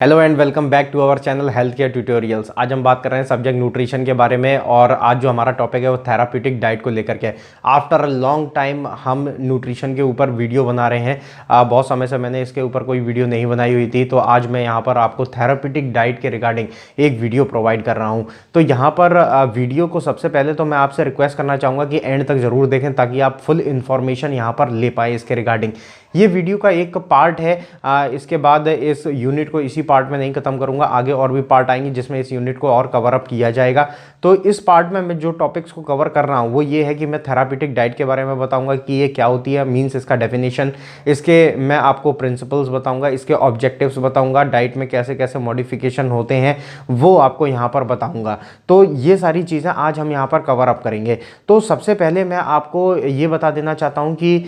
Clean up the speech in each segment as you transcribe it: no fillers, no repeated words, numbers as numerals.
Hello and welcome back to our channel health care tutorials. आज हम बात कर रहे हैं सब्जेक्ट न्यूट्रिशन के बारे में और आज जो हमारा टॉपिक है वो थेरापीटिक डाइट को लेकर के। आफ्टर अ लॉन्ग टाइम हम न्यूट्रिशन के ऊपर वीडियो बना रहे हैं। बहुत समय से मैंने इसके ऊपर कोई वीडियो नहीं बनाई हुई थी, तो आज मैं यहाँ पर आपको थेरापीटिक डाइट के रिगार्डिंग एक वीडियो प्रोवाइड कर रहा हूँ। तो यहाँ पर वीडियो को सबसे पहले तो मैं आपसे रिक्वेस्ट करना चाहूँगा कि एंड तक ज़रूर देखें ताकि आप फुल इन्फॉर्मेशन यहाँ पर ले पाए इसके रिगार्डिंग। ये वीडियो का एक पार्ट है। इसके बाद इस यूनिट को इसी पार्ट में नहीं खत्म करूंगा, आगे और भी पार्ट आएंगे जिसमें इस यूनिट को और कवर अप किया जाएगा। तो इस पार्ट में मैं जो टॉपिक्स को कवर कर रहा हूं वो ये है कि मैं थेरापीटिक डाइट के बारे में बताऊंगा कि ये क्या होती है, मींस इसका डेफिनेशन, इसके मैं आपको प्रिंसिपल्स बताऊंगा, इसके ऑब्जेक्टिव्स बताऊंगा, डाइट में कैसे कैसे मॉडिफिकेशन होते हैं वो आपको यहाँ पर बताऊंगा। तो ये सारी चीज़ें आज हम यहाँ पर कवर अप करेंगे। तो सबसे पहले मैं आपको ये बता देना चाहता हूँ कि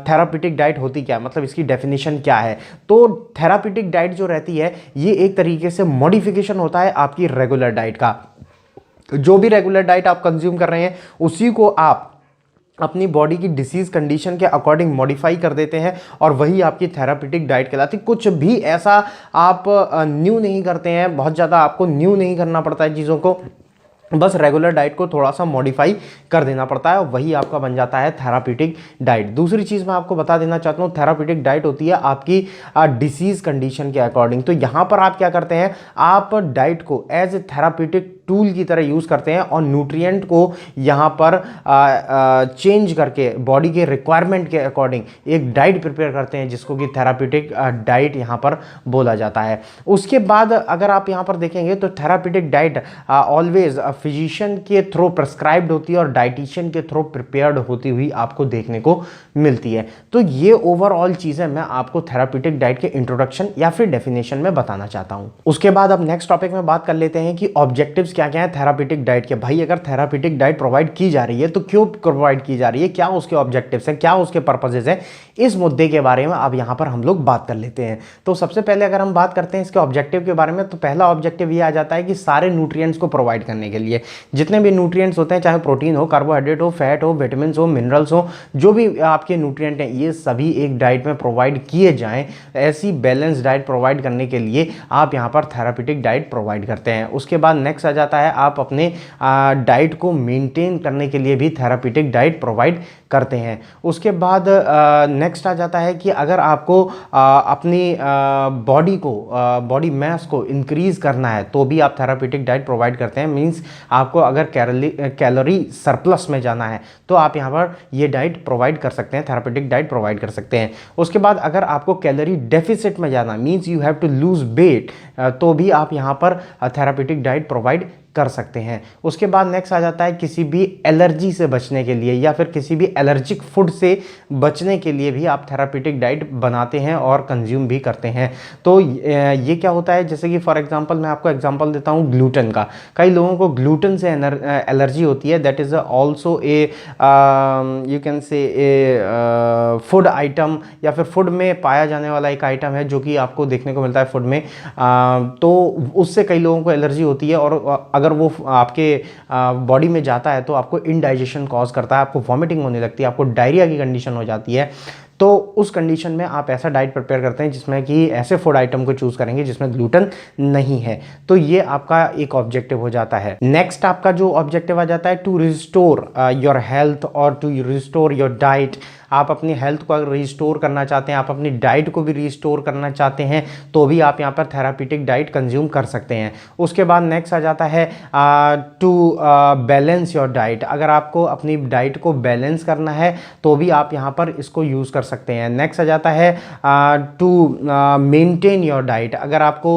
थेरापीटिक डाइट होती क्या है, मतलब इसकी डेफिनेशन क्या है। तो थेरापीटिक डाइट जो रहती है ये एक तरीके से मॉडिफिकेशन होता है आपकी रेगुलर डाइट का। जो भी रेगुलर डाइट आप कंज्यूम कर रहे हैं उसी को आप अपनी बॉडी की डिसीज कंडीशन के अकॉर्डिंग मॉडिफाई कर देते हैं और वही आपकी थेरापीटिक डाइट कहलाती है। कुछ भी ऐसा आप न्यू नहीं करते हैं, बहुत ज़्यादा आपको न्यू नहीं करना पड़ता है चीज़ों को, बस रेगुलर डाइट को थोड़ा सा मॉडिफाई कर देना पड़ता है और वही आपका बन जाता है थेरापीटिक डाइट। दूसरी चीज़ मैं आपको बता देना चाहता हूँ, थेरापीटिक डाइट होती है आपकी डिसीज़ कंडीशन के अकॉर्डिंग। तो यहाँ पर आप क्या करते हैं, आप डाइट को एज ए थेरापीटिक टूल की तरह यूज़ करते हैं और न्यूट्रिएंट को यहाँ पर चेंज करके बॉडी के रिक्वायरमेंट के अकॉर्डिंग एक डाइट प्रिपेयर करते हैं जिसको कि थेरापीटिक डाइट यहाँ पर बोला जाता है। उसके बाद अगर आप यहाँ पर देखेंगे तो थेरापीटिक डाइट ऑलवेज फिजिशियन के थ्रू प्रेस्क्राइब्ड होती है और डाइटिशियन के थ्रू प्रिपेयर्ड होती हुई आपको देखने को मिलती है। तो ये ओवरऑल चीज़ें मैं आपको थेरापीटिक डाइट के इंट्रोडक्शन या फिर डेफिनेशन में बताना चाहता हूँ। उसके बाद अब नेक्स्ट टॉपिक में बात कर लेते हैं कि ऑब्जेक्टिव्स क्या क्या है थेरापीटिक डाइट के। भाई अगर थेरापीटिक डाइट प्रोवाइड की जा रही है तो क्यों प्रोवाइड की जा रही है, क्या उसके ऑब्जेक्टिव्स हैं, क्या उसके पर्पसेस हैं, इस मुद्दे के बारे में अब यहाँ पर हम लोग बात कर लेते हैं। तो सबसे पहले अगर हम बात करते हैं इसके ऑब्जेक्टिव के बारे में तो पहला ऑब्जेक्टिव ये आ जाता है कि सारे न्यूट्रिएंट्स को प्रोवाइड करने के लिए जितने भी न्यूट्रिएंट्स होते हैं, चाहे प्रोटीन हो, कार्बोहाइड्रेट हो, फैट हो, विटामिन हो, मिनरल्स हो, जो भी आपके न्यूट्रिएंट हैं ये सभी एक डाइट में प्रोवाइड किए जाएं। ऐसी बैलेंस डाइट प्रोवाइड करने के लिए आप यहाँ पर थेरापीटिक डाइट प्रोवाइड करते हैं। उसके बाद नेक्स्ट आ जाता है आप अपने डाइट को मेंटेन करने के लिए भी थेरापीटिक डाइट प्रोवाइड करते हैं। उसके बाद नेक्स्ट आ जाता है कि अगर आपको अपनी बॉडी मास को इंक्रीज करना है तो भी आप थेरापीटिक डाइट प्रोवाइड करते हैं। मींस आपको अगर कैलोरी सरप्लस में जाना है तो आप यहाँ पर ये डाइट प्रोवाइड कर सकते हैं, थेरापीटिक डाइट प्रोवाइड कर सकते हैं। उसके बाद अगर आपको कैलोरी डेफिसिट में जाना, means you have to lose weight, तो भी आप यहाँ पर थेरापीटिक डाइट प्रोवाइड कर सकते हैं। उसके बाद नेक्स्ट आ जाता है किसी भी एलर्जी से बचने के लिए या फिर किसी भी एलर्जिक फूड से बचने के लिए भी आप थेरापीटिक डाइट बनाते हैं और कंज्यूम भी करते हैं। तो ये क्या होता है, जैसे कि फॉर एग्जांपल मैं आपको एग्जांपल देता हूँ ग्लूटेन का। कई लोगों को ग्लूटेन से एलर्जी होती है, that is also a you can say A food item या फिर फूड में पाया जाने वाला एक आइटम है जो कि आपको देखने को मिलता है फूड में। तो उससे कई लोगों को एलर्जी होती है और अगर वो आपके बॉडी में जाता है तो आपको इनडाइजेशन कॉज करता है, आपको वॉमिटिंग होने लगती है, आपको डायरिया की कंडीशन हो जाती है। तो उस कंडीशन में आप ऐसा डाइट प्रिपेयर करते हैं जिसमें कि ऐसे फूड आइटम को चूज करेंगे जिसमें ग्लूटेन नहीं है। तो ये आपका एक ऑब्जेक्टिव हो जाता है। नेक्स्ट आपका जो ऑब्जेक्टिव आ जाता है टू रिस्टोर योर हेल्थ और टू रिस्टोर योर डाइट। आप अपनी हेल्थ को अगर रिस्टोर करना चाहते हैं, आप अपनी डाइट को भी रिस्टोर करना चाहते हैं तो भी आप यहाँ पर थेरापीटिक डाइट कंज्यूम कर सकते हैं। उसके बाद नेक्स्ट आ जाता है टू बैलेंस योर डाइट। अगर आपको अपनी डाइट को बैलेंस करना है तो भी आप यहाँ पर इसको यूज़ कर सकते हैं। नेक्स्ट आ जाता है टू मेंटेन योर डाइट। अगर आपको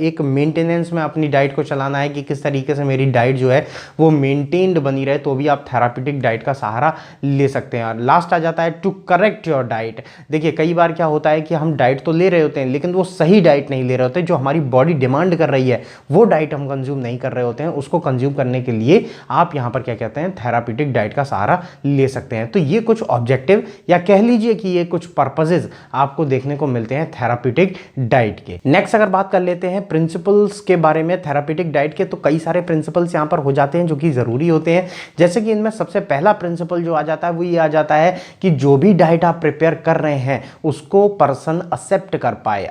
एक मेंटेनेंस में अपनी डाइट को चलाना है कि किस तरीके से मेरी डाइट जो है वो मेंटेन्ड बनी रहे तो भी आप थेरापीटिक डाइट का सहारा ले सकते हैं। और लास्ट आ जाता है टू करेक्ट योर डाइट। देखिए कई बार क्या होता है कि हम डाइट तो ले रहे होते हैं लेकिन वो सही डाइट नहीं ले रहे होते, जो हमारी बॉडी डिमांड कर रही है वो डाइट हम कंज्यूम नहीं कर रहे होते हैं। उसको कंज्यूम करने के लिए आप यहाँ पर क्या कहते हैं, थेरापीटिक डाइट का सहारा ले सकते हैं। तो ये कुछ ऑब्जेक्टिव या कह लीजिए कि ये कुछ पर्पसेस आपको देखने को मिलते हैं थेरापीटिक डाइट के। नेक्स्ट अगर बात कर लेते हैं प्रिंसिपल्स के बारे में थेरापीटिक डाइट के, तो कई सारे प्रिंसिपल्स यहाँ पर हो जाते हैं जो कि जरूरी होते हैं। जैसे कि इनमें सबसे पहला प्रिंसिपल जो आ जाता है वो ये आ जाता है कि जो भी डाइट आप प्रिपेयर कर रहे हैं उसको पर्सन एक्सेप्ट कर पाए,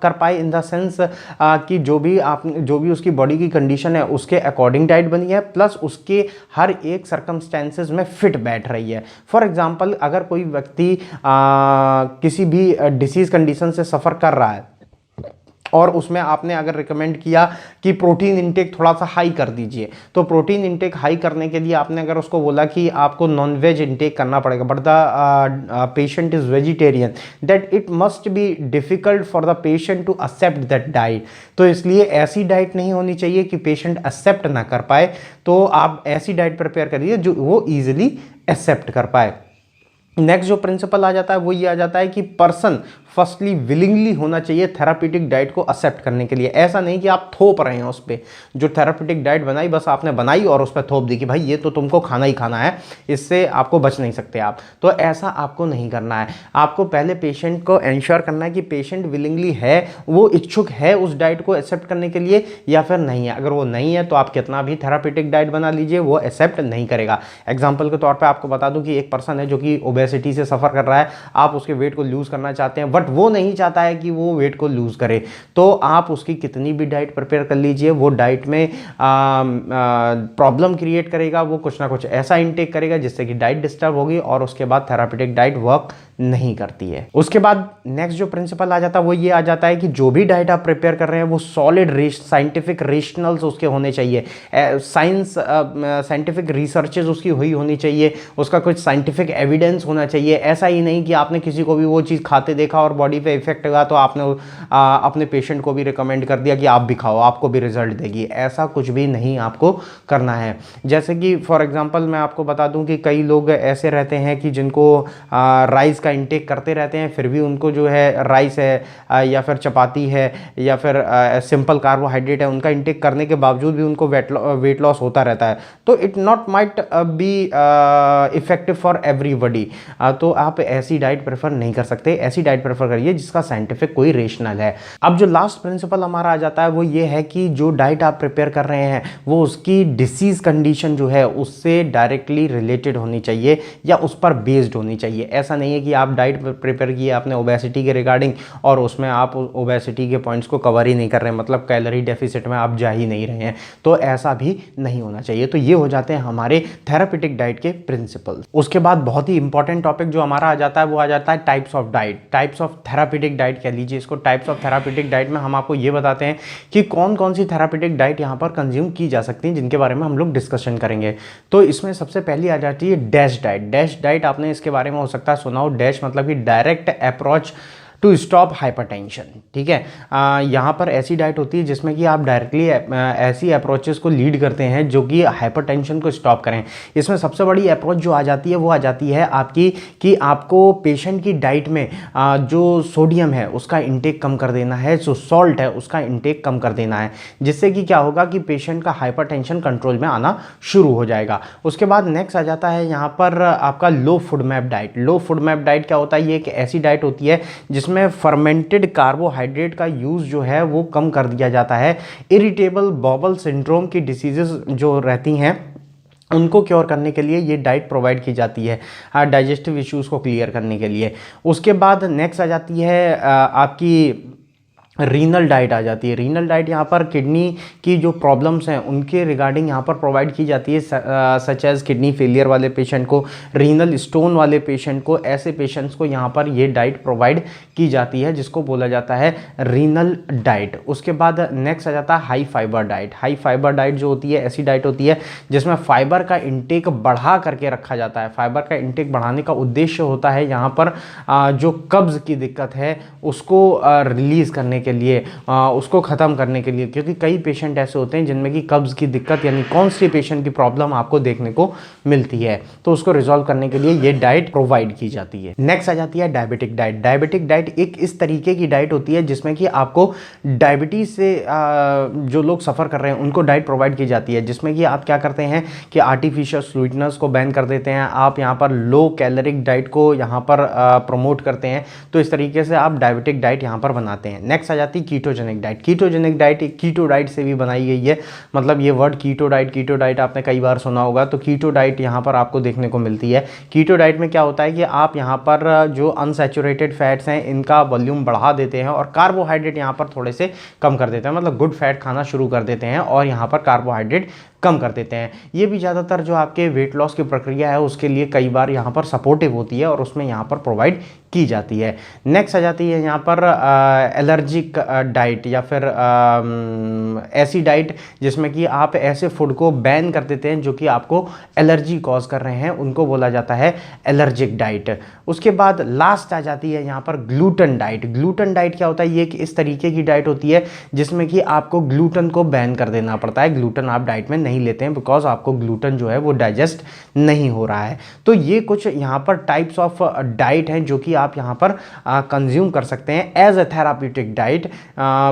कर पाए इन द सेंस कि जो भी उसकी बॉडी की कंडीशन है उसके अकॉर्डिंग डाइट बनी है, प्लस उसके हर एक सर्कमस्टेंसेस में फिट बैठ रही है। फॉर एग्जांपल, अगर कोई व्यक्ति किसी भी डिसीज कंडीशन से सफ़र कर रहा है और उसमें आपने अगर रिकमेंड किया कि प्रोटीन इंटेक थोड़ा सा हाई कर दीजिए, तो प्रोटीन इंटेक हाई करने के लिए आपने अगर उसको बोला कि आपको नॉन वेज इंटेक करना पड़ेगा, but the patient is vegetarian, that it must be difficult for the patient to accept that diet. तो इसलिए ऐसी डाइट नहीं होनी चाहिए कि पेशेंट एक्सेप्ट ना कर पाए, तो आप ऐसी डाइट प्रिपेयर करिए जो वो ईजिली एक्सेप्ट कर पाए। नेक्स्ट जो प्रिंसिपल आ जाता है वो ये आ जाता है कि पर्सन फर्स्टली विलिंगली होना चाहिए थेरापीटिक डाइट को एक्सेप्ट करने के लिए। ऐसा नहीं कि आप थोप रहे हैं उस पर, जो थेरापीटिक डाइट बनाई बस आपने बनाई और उस पर थोप दी कि भाई ये तो तुमको खाना ही खाना है, इससे आपको बच नहीं सकते आप। तो ऐसा आपको नहीं करना है। आपको पहले पेशेंट को एंश्योर करना है कि पेशेंट विलिंगली है, वो इच्छुक है उस डाइट को एक्सेप्ट करने के लिए या फिर नहीं है। अगर वो नहीं है तो आप कितना भी थेरापीटिक डाइट बना लीजिए, वो एक्सेप्ट नहीं करेगा। एग्जाम्पल के तौर पर आपको बता दूं कि एक पर्सन है जो कि ओबेसिटी से सफ़र कर रहा है, आप उसके वेट को लूज़ करना चाहते हैं, बट वो नहीं चाहता है कि वो वेट को लूज करे, तो आप उसकी कितनी भी डाइट प्रिपेयर कर लीजिए, वो डाइट में प्रॉब्लम क्रिएट करेगा। वो कुछ ना कुछ ऐसा इंटेक करेगा जिससे कि डाइट डिस्टर्ब होगी और उसके बाद थेरापीटिक डाइट वर्क नहीं करती है। उसके बाद नेक्स्ट जो प्रिंसिपल आ जाता है वो ये आ जाता है कि जो भी डाइट आप प्रिपेयर कर रहे हैं वो सॉलिड साइंटिफिक रेशनल्स उसके होने चाहिए, साइंटिफिक रिसर्चेज उसकी हुई होनी चाहिए, उसका कुछ साइंटिफिक एविडेंस होना चाहिए। ऐसा ही नहीं कि आपने किसी को भी वो चीज़ खाते देखा और बॉडी पे इफेक्ट हुआ तो आपने अपने पेशेंट को भी रिकमेंड कर दिया कि आप भी खाओ, आपको भी रिजल्ट देगी। ऐसा कुछ भी नहीं आपको करना है। जैसे कि फॉर एग्जांपल मैं आपको बता दूं कि कई लोग ऐसे रहते हैं कि जिनको राइस का इंटेक करते रहते हैं, फिर भी उनको जो है राइस है या फिर चपाती है या फिर सिंपल कार्बोहाइड्रेट है, उनका इंटेक करने के बावजूद भी उनको वेट लॉस होता रहता है। तो it not might be effective for everybody. तो आप ऐसी डाइट प्रेफर नहीं कर सकते। ऐसी डाइट प्रेफर करिए जिसका साइंटिफिक कोई रेशनल है। अब जो लास्ट प्रिंसिपल हमारा आ जाता है वो ये है कि जो डाइट आप प्रिपेयर कर रहे हैं वो उसकी डिसीज कंडीशन जो है उससे डायरेक्टली रिलेटेड होनी चाहिए या उस पर बेस्ड होनी चाहिए। ऐसा नहीं है कि आप डाइट प्रिपेयर किए आपने ओबेसिटी के रिगार्डिंग और उसमें आप ओबेसिटी के पॉइंट्स को कवर ही नहीं कर रहे हैं, मतलब कैलोरी डेफिसिट में आप जा ही नहीं रहे हैं। तो ऐसा भी नहीं होना चाहिए। तो ये हो जाते हैं हमारे थेरापीटिक डाइट के प्रिंसिपल। उसके बाद बहुत ही इंपॉर्टेंट टॉपिक जो हमारा आ जाता है वो आ जाता है types of diet, types of therapeutic diet कह लीजिए इसको। टाइप्स ऑफ थेरापीटिक डाइट में हम आपको ये बताते हैं कि कौन कौन सी थेरापीटिक डाइट यहाँ पर कंज्यूम की जा सकती है, जिनके बारे में हम लोग डिस्कशन करेंगे। तो इसमें सबसे पहली आ जाती है डैश डाइट। डैश डाइट आपने इसके बारे में हो सकता है सुना हो। डैश मतलब कि direct approach to stop hypertension. ठीक है, यहाँ पर ऐसी डाइट होती है जिसमें कि आप डायरेक्टली ऐसी अप्रोचेस को लीड करते हैं जो कि हाइपरटेंशन को स्टॉप करें। इसमें सबसे बड़ी अप्रोच जो आ जाती है वो आ जाती है आपकी कि आपको पेशेंट की डाइट में जो सोडियम है उसका इंटेक कम कर देना है, जो सॉल्ट है उसका इंटेक कम कर देना है, जिससे कि क्या होगा कि पेशेंट का हाइपरटेंशन कंट्रोल में आना शुरू हो जाएगा। उसके बाद नेक्स्ट आ जाता है यहाँ पर आपका लो फूड मैप डाइट। लो फूड मैप डाइट क्या होता है? ये एक ऐसी डाइट होती है जिसमें फर्मेंटेड कार्बोहाइड्रेट का यूज जो है वो कम कर दिया जाता है। इरिटेबल बॉवल सिंड्रोम की डिसीजेस जो रहती हैं उनको क्योर करने के लिए ये डाइट प्रोवाइड की जाती है, डाइजेस्टिव इश्यूज को क्लियर करने के लिए। उसके बाद नेक्स्ट आ जाती है आपकी रीनल डाइट आ जाती है। रीनल डाइट यहाँ पर किडनी की जो प्रॉब्लम्स हैं उनके रिगार्डिंग यहाँ पर प्रोवाइड की जाती है, सच एज किडनी फेलियर वाले पेशेंट को, रीनल स्टोन वाले पेशेंट को, ऐसे पेशेंट्स को यहाँ पर ये डाइट प्रोवाइड की जाती है जिसको बोला जाता है रीनल डाइट। उसके बाद नेक्स्ट आ जाता है high fibre diet. High fibre diet जो होती है ऐसी डाइट होती है जिसमें फाइबर का इंटेक बढ़ा करके रखा जाता है। फाइबर का इंटेक बढ़ाने का उद्देश्य होता है यहाँ पर जो कब्ज़ की दिक्कत है उसको रिलीज़ करने के लिए, उसको ख़त्म करने के लिए, क्योंकि कई पेशेंट ऐसे होते हैं जिनमें कि कब्ज़ की दिक्कत यानी कॉन्स्टिपेशन की प्रॉब्लम आपको देखने को मिलती है, तो उसको रिजॉल्व करने के लिए ये डाइट प्रोवाइड की जाती है। नेक्स्ट आ जाती है डायबिटिक डाइट। डायबिटिक डाइट एक इस तरीके की डाइट होती है जिसमें कि आपको डायबिटीज़ से जो लोग सफ़र कर रहे हैं उनको डाइट प्रोवाइड की जाती है, जिसमें कि आप क्या करते हैं कि आर्टिफिशियल स्वीटनर्स को बैन कर देते हैं, आप यहाँ पर लो कैलोरिक डाइट को यहाँ पर प्रमोट करते हैं। तो इस तरीके से आप डायबिटिक डाइट यहाँ पर बनाते हैं। नेक्स्ट आ जाती है ketogenic diet. Ketogenic diet keto diet से भी बनाई गई है, मतलब ये वर्ड कीटो डाइट आपने कई बार सुना होगा। तो कीटो डाइट यहाँ पर आपको देखने को मिलती है। कीटो डाइट में क्या होता है कि आप यहाँ पर जो अनसैचुरेटेड फैट्स हैं इनका वॉल्यूम बढ़ा देते हैं और कार्बोहाइड्रेट यहाँ पर थोड़े से कम कर देते हैं, मतलब गुड फैट खाना शुरू कर देते हैं और यहाँ पर कार्बोहाइड्रेट कम कर देते हैं। ये भी ज़्यादातर जो आपके वेट लॉस की प्रक्रिया है उसके लिए कई बार यहाँ पर सपोर्टिव होती है और उसमें यहाँ पर प्रोवाइड की जाती है। नेक्स्ट आ जाती है यहाँ पर एलर्जिक डाइट या फिर ऐसी डाइट जिसमें कि आप ऐसे फूड को बैन कर देते हैं जो कि आपको एलर्जी कॉज कर रहे हैं, उनको बोला जाता है एलर्जिक डाइट। उसके बाद लास्ट आ जाती है यहाँ पर ग्लूटन डाइट। ग्लूटन डाइट क्या होता है, ये इस तरीके की डाइट होती है जिसमें कि आपको ग्लूटन को बैन कर देना पड़ता है। ग्लूटन आप डाइट में नहीं लेते हैं बिकॉज आपको ग्लूटन जो है वो डाइजेस्ट नहीं हो रहा है। तो ये कुछ यहाँ पर टाइप्स ऑफ डाइट हैं जो कि आप यहाँ पर कंज्यूम कर सकते हैं एज ए थेराप्यूटिक डाइट।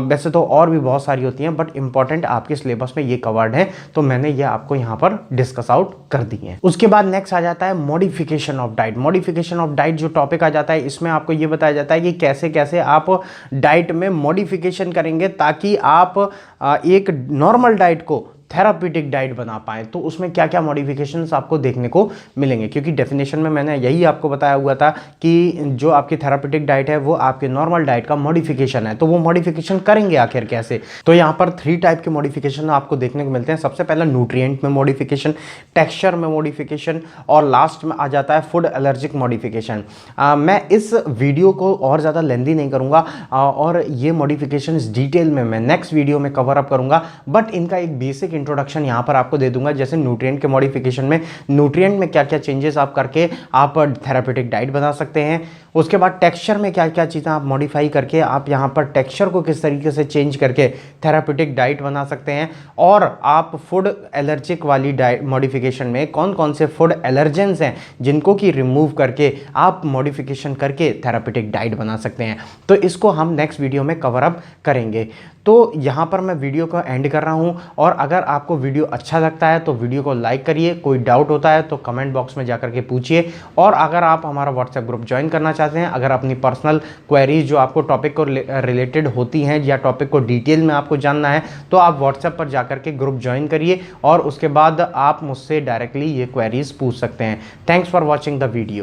वैसे तो और भी बहुत सारी होती हैं बट इंपॉर्टेंट आपके सिलेबस में ये कवर्ड है तो मैंने ये आपको यहाँ पर डिस्कस आउट कर दी है। उसके बाद नेक्स्ट आ जाता है modification of diet. Modification of diet जो टॉपिक आ जाता है इसमें आपको ये बताया जाता है कि कैसे कैसे आप डाइट में मॉडिफिकेशन करेंगे ताकि आप एक नॉर्मल डाइट को थेराप्यूटिक डाइट बना पाएं। तो उसमें क्या क्या मॉडिफिकेशंस आपको देखने को मिलेंगे, क्योंकि डेफिनेशन में मैंने यही आपको बताया हुआ था कि जो आपकी थेराप्यूटिक डाइट है वो आपके नॉर्मल डाइट का मॉडिफिकेशन है। तो वो मॉडिफिकेशन करेंगे आखिर कैसे, तो यहाँ पर 3 टाइप के मॉडिफिकेशन आपको देखने को मिलते हैं। सबसे पहला न्यूट्रिएंट में मॉडिफिकेशन, टेक्सचर में मॉडिफिकेशन और लास्ट में आ जाता है फूड एलर्जिक मॉडिफिकेशन। मैं इस वीडियो को और ज़्यादा लेंदी नहीं करूँगा और ये मॉडिफिकेशन डिटेल में मैं नेक्स्ट वीडियो में कवर अप करूँगा, बट इनका एक बेसिक इंट्रोडक्शन यहां पर आपको दे दूंगा। जैसे न्यूट्रिएंट के मॉडिफिकेशन में न्यूट्रिएंट में क्या क्या चेंजेस आप करके आप थेराप्यूटिक डाइट बना सकते हैं। उसके बाद टेक्सचर में क्या क्या चीज़ें आप मॉडिफाई करके आप यहां पर टेक्सचर को किस तरीके से चेंज करके थेराप्यूटिक डाइट बना सकते हैं। और आप फूड एलर्जिक वाली डाइट मॉडिफिकेशन में कौन कौन से फूड एलर्जेंस हैं जिनको कि रिमूव करके आप मॉडिफिकेशन करके थेराप्यूटिक डाइट बना सकते हैं। तो इसको हम नेक्स्ट वीडियो में कवर अप करेंगे। तो यहाँ पर मैं वीडियो को एंड कर रहा हूँ और अगर आपको वीडियो अच्छा लगता है तो वीडियो को लाइक करिए। कोई डाउट होता है तो कमेंट बॉक्स में जाकर के पूछिए। और अगर आप हमारा व्हाट्सएप ग्रुप ज्वाइन करना चाहते हैं, अगर अपनी पर्सनल क्वेरीज जो आपको टॉपिक को रिलेटेड होती हैं या टॉपिक को डिटेल में आपको जानना है तो आप व्हाट्सएप पर जाकर के ग्रुप ज्वाइन करिए और उसके बाद आप मुझसे डायरेक्टली ये क्वेरीज पूछ सकते हैं। Thanks for watching the video.